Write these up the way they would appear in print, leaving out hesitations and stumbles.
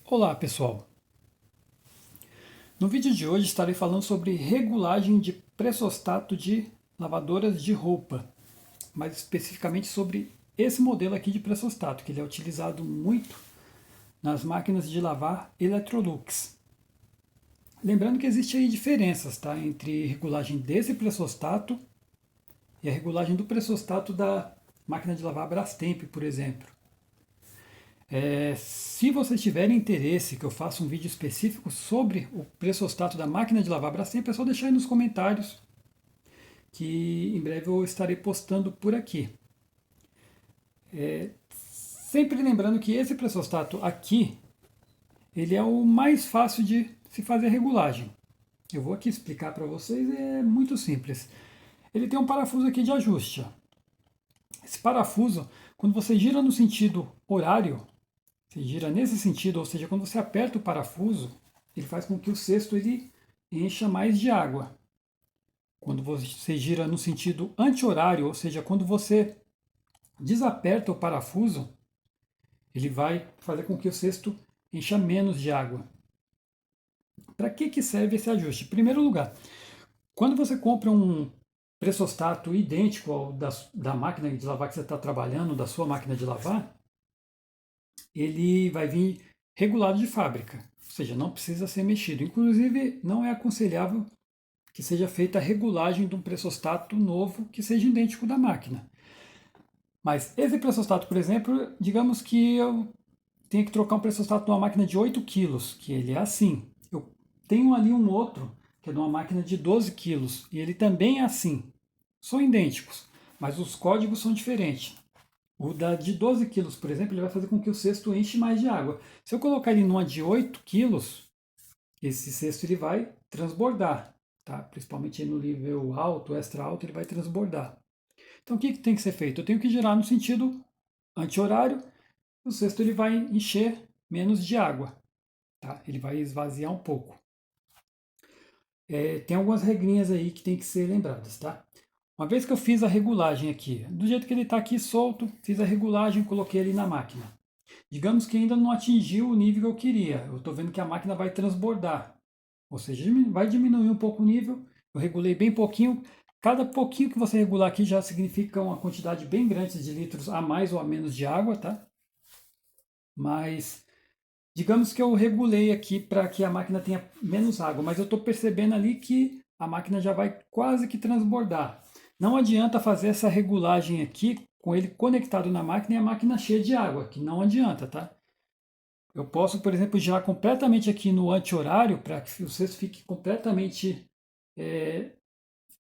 Olá pessoal, no vídeo de hoje estarei falando sobre regulagem de pressostato de lavadoras de roupa, mais especificamente sobre esse modelo aqui de pressostato, que ele é utilizado muito nas máquinas de lavar Electrolux. Lembrando que existem aí diferenças, tá, entre regulagem desse pressostato e a regulagem do pressostato da máquina de lavar Brastemp, por exemplo. Se vocês tiverem interesse que eu faça um vídeo específico sobre o pressostato da máquina de lavar Brastemp, é só deixar aí nos comentários que em breve eu estarei postando por aqui. Sempre lembrando que esse pressostato aqui, ele é o mais fácil de se fazer regulagem. Eu vou aqui explicar para vocês, é muito simples. Ele tem um parafuso aqui de ajuste. Esse parafuso, quando você gira no sentido horário, você gira nesse sentido, ou seja, quando você aperta o parafuso, ele faz com que o cesto ele encha mais de água. Quando você gira no sentido anti-horário, ou seja, quando você desaperta o parafuso, ele vai fazer com que o cesto encha menos de água. Para que serve esse ajuste? Em primeiro lugar, quando você compra um pressostato idêntico ao da máquina de lavar que você está trabalhando, da sua máquina de lavar, ele vai vir regulado de fábrica, ou seja, não precisa ser mexido. Inclusive, não é aconselhável que seja feita a regulagem de um pressostato novo que seja idêntico da máquina. Mas esse pressostato, por exemplo, digamos que eu tenha que trocar um pressostato de uma máquina de 8 quilos, que ele é assim. Eu tenho ali um outro, que é de uma máquina de 12 quilos, e ele também é assim. São idênticos, mas os códigos são diferentes. O da de 12 quilos, por exemplo, ele vai fazer com que o cesto enche mais de água. Se eu colocar ele numa de 8 quilos, esse cesto ele vai transbordar, tá? Principalmente no nível alto, extra alto, ele vai transbordar. Então o que tem que ser feito? Eu tenho que girar no sentido anti-horário, o cesto ele vai encher menos de água, tá? Ele vai esvaziar um pouco. Tem algumas regrinhas aí que tem que ser lembradas, tá? Uma vez que eu fiz a regulagem aqui, do jeito que ele está aqui solto, fiz a regulagem, coloquei ele na máquina. Digamos que ainda não atingiu o nível que eu queria. Eu estou vendo que a máquina vai transbordar. Ou seja, vai diminuir um pouco o nível. Eu regulei bem pouquinho. Cada pouquinho que você regular aqui já significa uma quantidade bem grande de litros a mais ou a menos de água, tá? Mas digamos que eu regulei aqui para que a máquina tenha menos água, mas eu estou percebendo ali que a máquina já vai quase que transbordar. Não adianta fazer essa regulagem aqui com ele conectado na máquina e a máquina cheia de água, que não adianta, tá? Eu posso, por exemplo, girar completamente aqui no anti-horário para que o cesto fique completamente.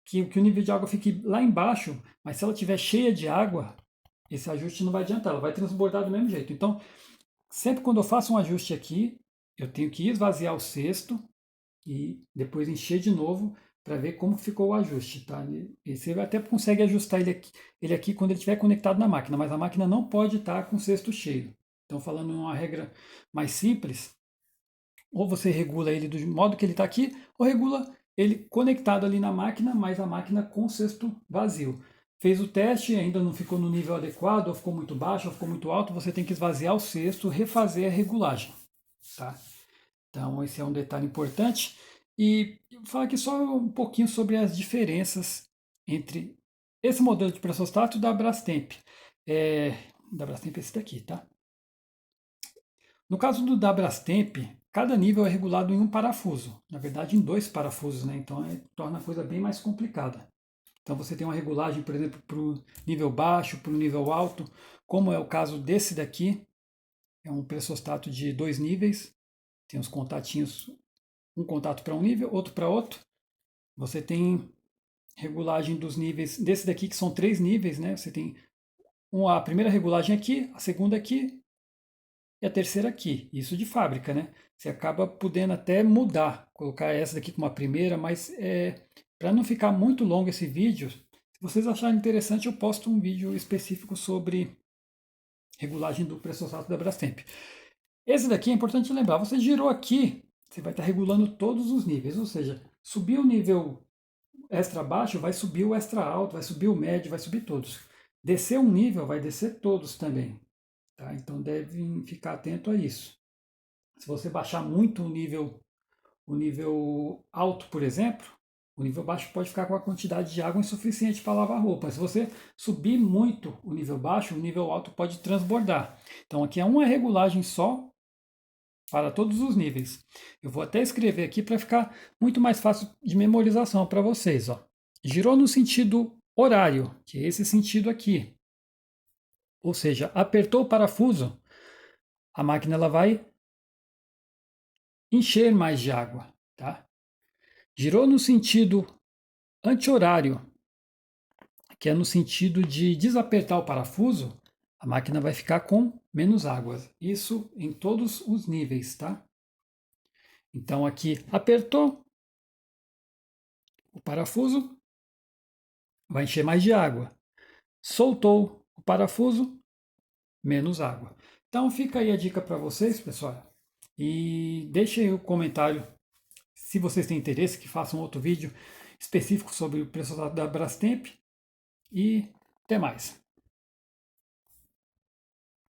Que o nível de água fique lá embaixo, mas se ela estiver cheia de água, esse ajuste não vai adiantar, ela vai transbordar do mesmo jeito. Então, sempre quando eu faço um ajuste aqui, eu tenho que esvaziar o cesto e depois encher de novo para ver como ficou o ajuste, tá? E você até consegue ajustar ele aqui quando ele estiver conectado na máquina, mas a máquina não pode estar com o cesto cheio. Então, falando uma regra mais simples, ou você regula ele do modo que ele está aqui, ou regula ele conectado ali na máquina, mas a máquina com o cesto vazio. Fez o teste, ainda não ficou no nível adequado, ou ficou muito baixo, ou ficou muito alto, você tem que esvaziar o cesto, refazer a regulagem. Tá? Então, esse é um detalhe importante. E eu vou falar aqui só um pouquinho sobre as diferenças entre esse modelo de pressostato e da Brastemp. Da Brastemp é esse daqui, tá? No caso do da Brastemp, cada nível é regulado em um parafuso, na verdade em dois parafusos, né? Então torna a coisa bem mais complicada. Então você tem uma regulagem, por exemplo, para o nível baixo, para o nível alto, como é o caso desse daqui, é um pressostato de dois níveis, tem os contatinhos, um contato para um nível, outro para outro. Você tem regulagem dos níveis, desse daqui que são três níveis, né? Você tem a primeira regulagem aqui, a segunda aqui e a terceira aqui. Isso de fábrica, né? Você acaba podendo até mudar, colocar essa daqui como a primeira, mas para não ficar muito longo esse vídeo, se vocês acharem interessante, eu posto um vídeo específico sobre regulagem do pressostato da Brastemp. Esse daqui é importante lembrar, você girou aqui, você vai estar regulando todos os níveis, ou seja, subir o nível extra baixo, vai subir o extra alto, vai subir o médio, vai subir todos. Descer um nível, vai descer todos também. Tá? Então devem ficar atento a isso. Se você baixar muito o nível alto, por exemplo, o nível baixo pode ficar com a quantidade de água insuficiente para lavar a roupa. Se você subir muito o nível baixo, o nível alto pode transbordar. Então aqui é uma regulagem só para todos os níveis. Eu vou até escrever aqui para ficar muito mais fácil de memorização para vocês. Ó. Girou no sentido horário, que é esse sentido aqui. Ou seja, apertou o parafuso, a máquina ela vai encher mais de água. Tá? Girou no sentido anti-horário, que é no sentido de desapertar o parafuso, a máquina vai ficar com menos água. Isso em todos os níveis, tá? Então aqui apertou o parafuso, vai encher mais de água. Soltou o parafuso, menos água. Então fica aí a dica para vocês, pessoal. E deixem aí o comentário se vocês têm interesse que faça um outro vídeo específico sobre o preço da Brastemp. E até mais.